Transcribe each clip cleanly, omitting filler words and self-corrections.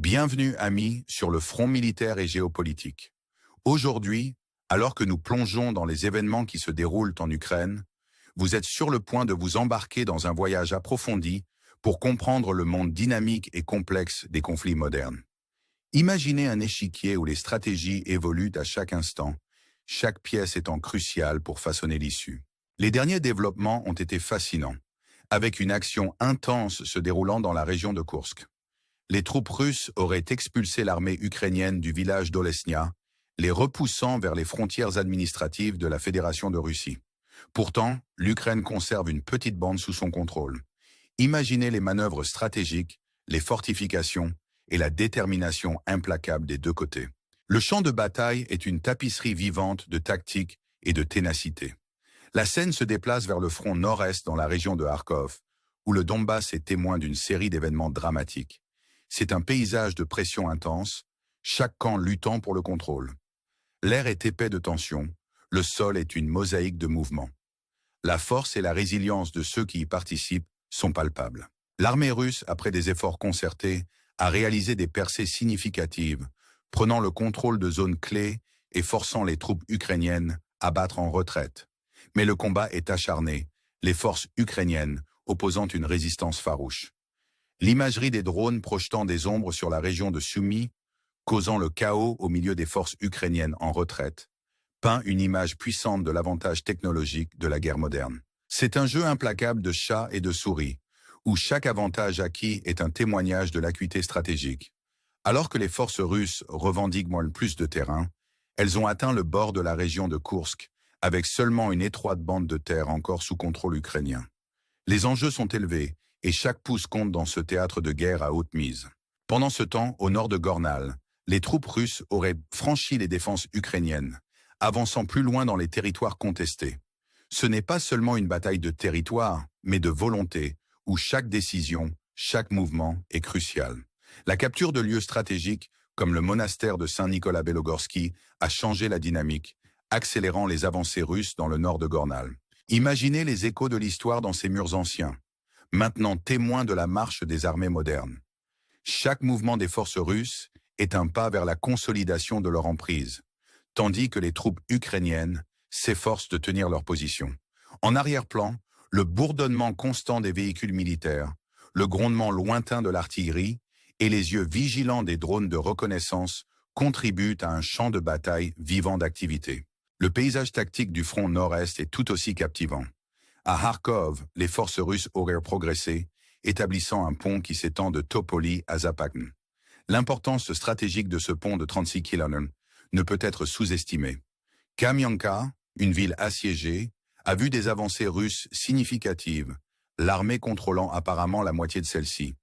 Bienvenue, amis, sur le front militaire et géopolitique. Aujourd'hui, alors que nous plongeons dans les événements qui se déroulent en Ukraine, vous êtes sur le point de vous embarquer dans un voyage approfondi pour comprendre le monde dynamique et complexe des conflits modernes. Imaginez un échiquier où les stratégies évoluent à chaque instant, chaque pièce étant cruciale pour façonner l'issue. Les derniers développements ont été fascinants, avec une action intense se déroulant dans la région de Koursk. Les troupes russes auraient expulsé l'armée ukrainienne du village d'Olesnia, les repoussant vers les frontières administratives de la Fédération de Russie. Pourtant, l'Ukraine conserve une petite bande sous son contrôle. Imaginez les manœuvres stratégiques, les fortifications et la détermination implacable des deux côtés. Le champ de bataille est une tapisserie vivante de tactique et de ténacité. La scène se déplace vers le front nord-est dans la région de Kharkov, où le Donbass est témoin d'une série d'événements dramatiques. C'est un paysage de pression intense, chaque camp luttant pour le contrôle. L'air est épais de tension, le sol est une mosaïque de mouvements. La force et la résilience de ceux qui y participent sont palpables. L'armée russe, après des efforts concertés, a réalisé des percées significatives, prenant le contrôle de zones clés et forçant les troupes ukrainiennes à battre en retraite. Mais le combat est acharné, les forces ukrainiennes opposant une résistance farouche. L'imagerie des drones projetant des ombres sur la région de Sumy, causant le chaos au milieu des forces ukrainiennes en retraite, peint une image puissante de l'avantage technologique de la guerre moderne. C'est un jeu implacable de chats et de souris, où chaque avantage acquis est un témoignage de l'acuité stratégique. Alors que les forces russes revendiquent moins le plus de terrain, elles ont atteint le bord de la région de Koursk, avec seulement une étroite bande de terre encore sous contrôle ukrainien. Les enjeux sont élevés, et chaque pouce compte dans ce théâtre de guerre à haute mise. Pendant ce temps, au nord de Gornal, les troupes russes auraient franchi les défenses ukrainiennes, avançant plus loin dans les territoires contestés. Ce n'est pas seulement une bataille de territoire, mais de volonté, où chaque décision, chaque mouvement est crucial. La capture de lieux stratégiques, comme le monastère de Saint-Nicolas-Belogorski, a changé la dynamique, accélérant les avancées russes dans le nord de Gornal. Imaginez les échos de l'histoire dans ces murs anciens, maintenant témoins de la marche des armées modernes. Chaque mouvement des forces russes est un pas vers la consolidation de leur emprise, tandis que les troupes ukrainiennes s'efforcent de tenir leur position. En arrière-plan, le bourdonnement constant des véhicules militaires, le grondement lointain de l'artillerie et les yeux vigilants des drones de reconnaissance contribuent à un champ de bataille vivant d'activité. Le paysage tactique du front nord-est est tout aussi captivant. À Kharkov, les forces russes auraient progressé, établissant un pont qui s'étend de Topoli à Zapagn. L'importance stratégique de ce pont de 36 km ne peut être sous-estimée. Kamianka, une ville assiégée, a vu des avancées russes significatives, l'armée contrôlant apparemment la moitié de celle-ci.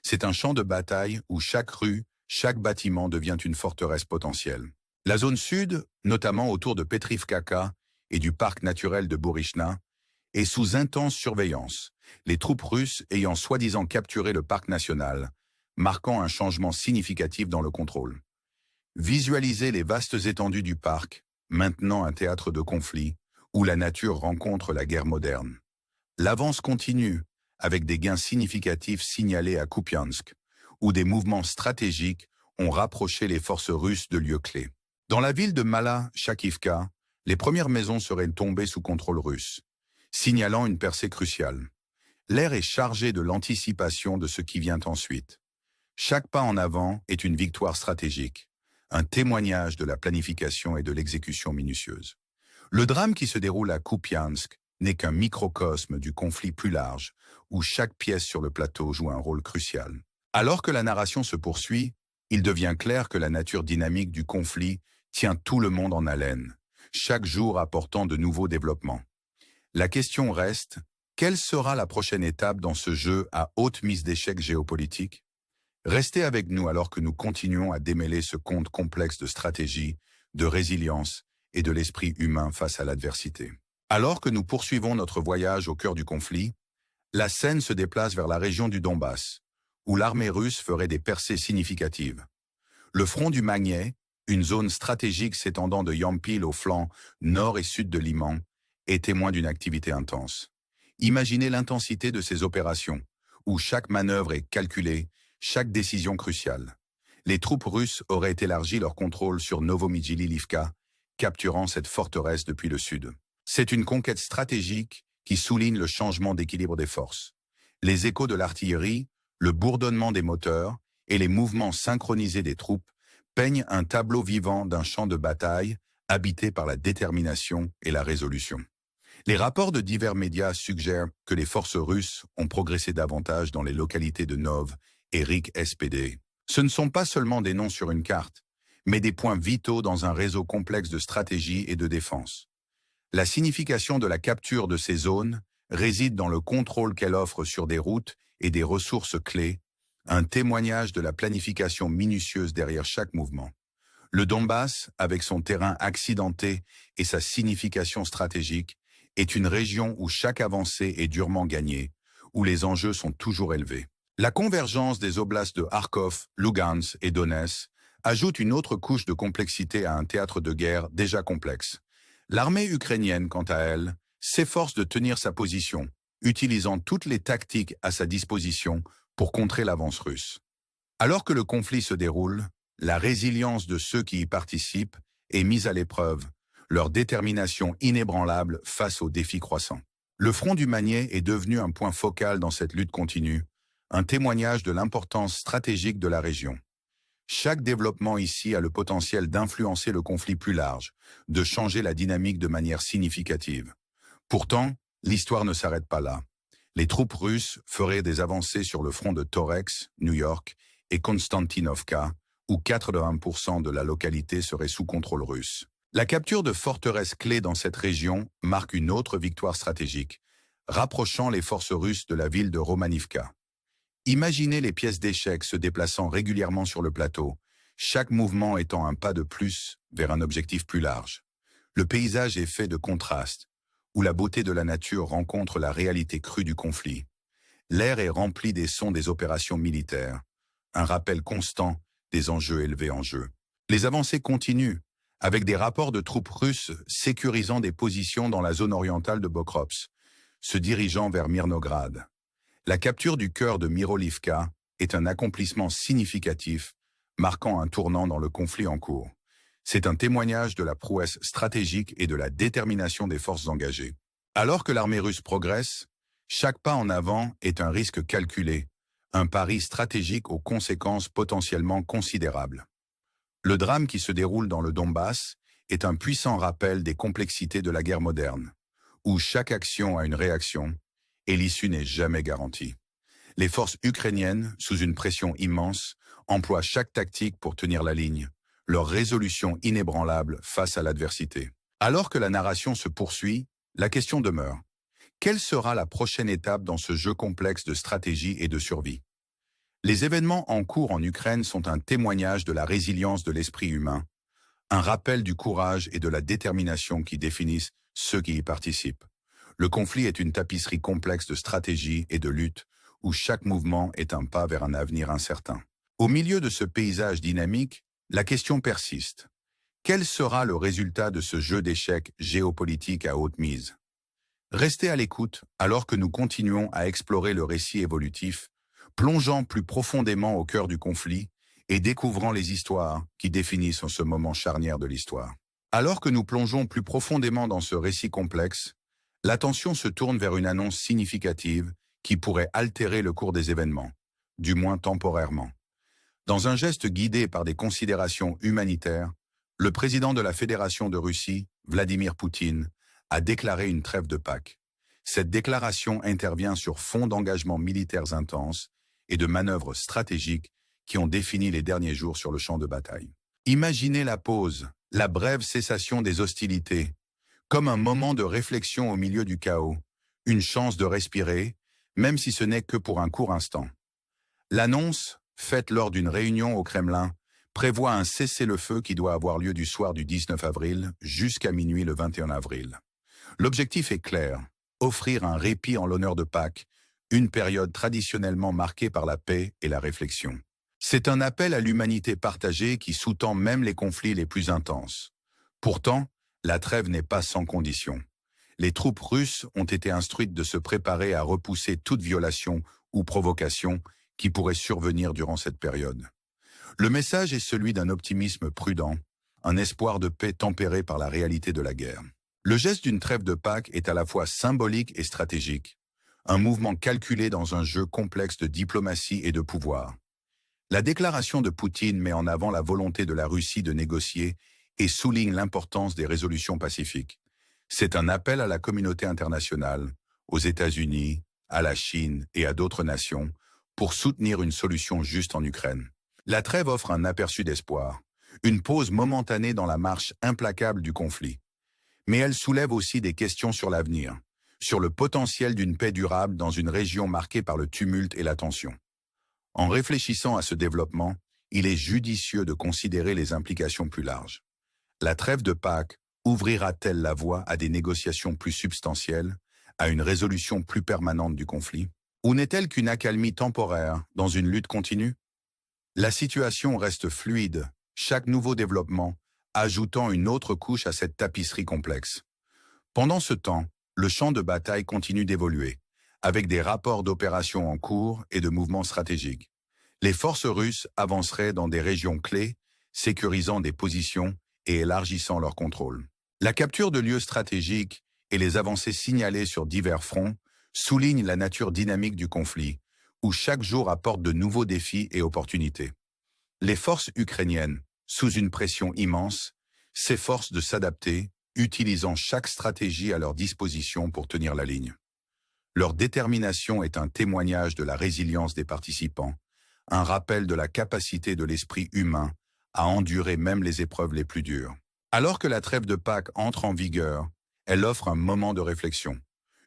C'est un champ de bataille où chaque rue, chaque bâtiment devient une forteresse potentielle. La zone sud, notamment autour de Petrivkaka et du parc naturel de Bourichna, est sous intense surveillance, les troupes russes ayant soi-disant capturé le parc national, marquant un changement significatif dans le contrôle. Visualisez les vastes étendues du parc, maintenant un théâtre de conflit, où la nature rencontre la guerre moderne. L'avance continue, avec des gains significatifs signalés à Kupiansk, où des mouvements stratégiques ont rapproché les forces russes de lieux clés. Dans la ville de Mala-Chakivka, les premières maisons seraient tombées sous contrôle russe, signalant une percée cruciale. L'air est chargé de l'anticipation de ce qui vient ensuite. Chaque pas en avant est une victoire stratégique, un témoignage de la planification et de l'exécution minutieuse. Le drame qui se déroule à Kupiansk n'est qu'un microcosme du conflit plus large, où chaque pièce sur le plateau joue un rôle crucial. Alors que la narration se poursuit, il devient clair que la nature dynamique du conflit tient tout le monde en haleine, chaque jour apportant de nouveaux développements. La question reste, quelle sera la prochaine étape dans ce jeu à haute mise d'échecs géopolitique? Restez avec nous alors que nous continuons à démêler ce conte complexe de stratégie, de résilience et de l'esprit humain face à l'adversité. Alors que nous poursuivons notre voyage au cœur du conflit, la scène se déplace vers la région du Donbass, où l'armée russe ferait des percées significatives. Le front du Magnet, une zone stratégique s'étendant de Yampil au flanc nord et sud de Liman, est témoin d'une activité intense. Imaginez l'intensité de ces opérations, où chaque manœuvre est calculée, chaque décision cruciale. les troupes russes auraient élargi leur contrôle sur Novomidjili-Livka, capturant cette forteresse depuis le sud. C'est une conquête stratégique qui souligne le changement d'équilibre des forces. Les échos de l'artillerie, le bourdonnement des moteurs et les mouvements synchronisés des troupes peignent un tableau vivant d'un champ de bataille habité par la détermination et la résolution. Les rapports de divers médias suggèrent que les forces russes ont progressé davantage dans les localités de Nov et Rik SPD. Ce ne sont pas seulement des noms sur une carte, mais des points vitaux dans un réseau complexe de stratégie et de défense. La signification de la capture de ces zones réside dans le contrôle qu'elle offre sur des routes et des ressources clés, un témoignage de la planification minutieuse derrière chaque mouvement. Le Donbass, avec son terrain accidenté et sa signification stratégique, est une région où chaque avancée est durement gagnée, où les enjeux sont toujours élevés. La convergence des oblasts de Kharkov, Lugansk et Donetsk ajoute une autre couche de complexité à un théâtre de guerre déjà complexe. L'armée ukrainienne, quant à elle, s'efforce de tenir sa position, utilisant toutes les tactiques à sa disposition pour contrer l'avance russe. Alors que le conflit se déroule, la résilience de ceux qui y participent est mise à l'épreuve, leur détermination inébranlable face aux défis croissants. Le front du Magné est devenu un point focal dans cette lutte continue, un témoignage de l'importance stratégique de la région. Chaque développement ici a le potentiel d'influencer le conflit plus large, de changer la dynamique de manière significative. Pourtant, l'histoire ne s'arrête pas là. Les troupes russes feraient des avancées sur le front de Torex, New York, et Konstantinovka, où 80% de la localité serait sous contrôle russe. La capture de forteresses clés dans cette région marque une autre victoire stratégique, rapprochant les forces russes de la ville de Romanivka. Imaginez les pièces d'échecs se déplaçant régulièrement sur le plateau, chaque mouvement étant un pas de plus vers un objectif plus large. Le paysage est fait de contrastes, où la beauté de la nature rencontre la réalité crue du conflit. L'air est rempli des sons des opérations militaires, un rappel constant des enjeux élevés en jeu. Les avancées continuent, avec des rapports de troupes russes sécurisant des positions dans la zone orientale de Bokrovsk, se dirigeant vers Mirnograd. La capture du cœur de Myrolivka est un accomplissement significatif, marquant un tournant dans le conflit en cours. C'est un témoignage de la prouesse stratégique et de la détermination des forces engagées. Alors que l'armée russe progresse, chaque pas en avant est un risque calculé, un pari stratégique aux conséquences potentiellement considérables. Le drame qui se déroule dans le Donbass est un puissant rappel des complexités de la guerre moderne, où chaque action a une réaction, et l'issue n'est jamais garantie. Les forces ukrainiennes, sous une pression immense, emploient chaque tactique pour tenir la ligne, leur résolution inébranlable face à l'adversité. Alors que la narration se poursuit, la question demeure. Quelle sera la prochaine étape dans ce jeu complexe de stratégie et de survie? Les événements en cours en Ukraine sont un témoignage de la résilience de l'esprit humain, un rappel du courage et de la détermination qui définissent ceux qui y participent. Le conflit est une tapisserie complexe de stratégie et de lutte, où chaque mouvement est un pas vers un avenir incertain. Au milieu de ce paysage dynamique, la question persiste. Quel sera le résultat de ce jeu d'échecs géopolitique à haute mise? Restez à l'écoute alors que nous continuons à explorer le récit évolutif, plongeant plus profondément au cœur du conflit et découvrant les histoires qui définissent ce moment charnière de l'histoire. Alors que nous plongeons plus profondément dans ce récit complexe, l'attention se tourne vers une annonce significative qui pourrait altérer le cours des événements, du moins temporairement. Dans un geste guidé par des considérations humanitaires, le président de la Fédération de Russie, Vladimir Poutine, a déclaré une trêve de Pâques. Cette déclaration intervient sur fond d'engagements militaires intenses et de manœuvres stratégiques qui ont défini les derniers jours sur le champ de bataille. Imaginez la pause, la brève cessation des hostilités, comme un moment de réflexion au milieu du chaos, une chance de respirer, même si ce n'est que pour un court instant. L'annonce, faite lors d'une réunion au Kremlin, prévoit un cessez-le-feu qui doit avoir lieu du soir du 19 avril jusqu'à minuit le 21 avril. L'objectif est clair, offrir un répit en l'honneur de Pâques, une période traditionnellement marquée par la paix et la réflexion. C'est un appel à l'humanité partagée qui sous-tend même les conflits les plus intenses. Pourtant, la trêve n'est pas sans condition. Les troupes russes ont été instruites de se préparer à repousser toute violation ou provocation qui pourrait survenir durant cette période. Le message est celui d'un optimisme prudent, un espoir de paix tempéré par la réalité de la guerre. Le geste d'une trêve de Pâques est à la fois symbolique et stratégique, un mouvement calculé dans un jeu complexe de diplomatie et de pouvoir. La déclaration de Poutine met en avant la volonté de la Russie de négocier et souligne l'importance des résolutions pacifiques. C'est un appel à la communauté internationale, aux États-Unis, à la Chine et à d'autres nations, pour soutenir une solution juste en Ukraine. La trêve offre un aperçu d'espoir, une pause momentanée dans la marche implacable du conflit. Mais elle soulève aussi des questions sur l'avenir, sur le potentiel d'une paix durable dans une région marquée par le tumulte et la tension. En réfléchissant à ce développement, il est judicieux de considérer les implications plus larges. La trêve de Pâques ouvrira-t-elle la voie à des négociations plus substantielles, à une résolution plus permanente du conflit? Ou n'est-elle qu'une accalmie temporaire dans une lutte continue? La situation reste fluide, chaque nouveau développement ajoutant une autre couche à cette tapisserie complexe. Pendant ce temps, le champ de bataille continue d'évoluer, avec des rapports d'opérations en cours et de mouvements stratégiques. Les forces russes avanceraient dans des régions clés, sécurisant des positions et élargissant leur contrôle. La capture de lieux stratégiques et les avancées signalées sur divers fronts soulignent la nature dynamique du conflit, où chaque jour apporte de nouveaux défis et opportunités. Les forces ukrainiennes, sous une pression immense, s'efforcent de s'adapter, utilisant chaque stratégie à leur disposition pour tenir la ligne. Leur détermination est un témoignage de la résilience des participants, un rappel de la capacité de l'esprit humain à endurer même les épreuves les plus dures. Alors que la trêve de Pâques entre en vigueur, elle offre un moment de réflexion,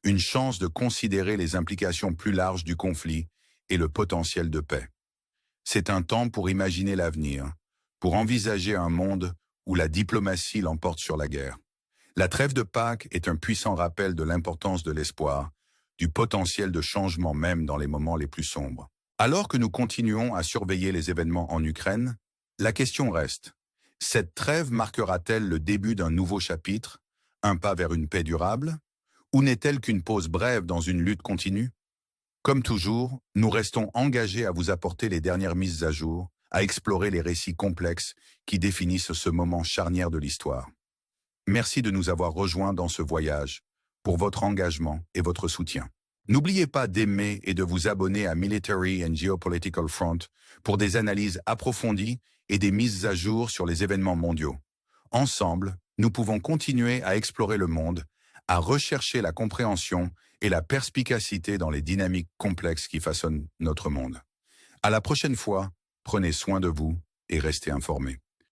une chance de considérer les implications plus larges du conflit et le potentiel de paix. C'est un temps pour imaginer l'avenir, pour envisager un monde où la diplomatie l'emporte sur la guerre. La trêve de Pâques est un puissant rappel de l'importance de l'espoir, du potentiel de changement même dans les moments les plus sombres. Alors que nous continuons à surveiller les événements en Ukraine, la question reste, cette trêve marquera-t-elle le début d'un nouveau chapitre, un pas vers une paix durable, ou n'est-elle qu'une pause brève dans une lutte continue? Comme toujours, nous restons engagés à vous apporter les dernières mises à jour, à explorer les récits complexes qui définissent ce moment charnière de l'histoire. Merci de nous avoir rejoints dans ce voyage, pour votre engagement et votre soutien. N'oubliez pas d'aimer et de vous abonner à Military and Geopolitical Front pour des analyses approfondies et des mises à jour sur les événements mondiaux. Ensemble, nous pouvons continuer à explorer le monde, à rechercher la compréhension et la perspicacité dans les dynamiques complexes qui façonnent notre monde. À la prochaine fois, prenez soin de vous et restez informés.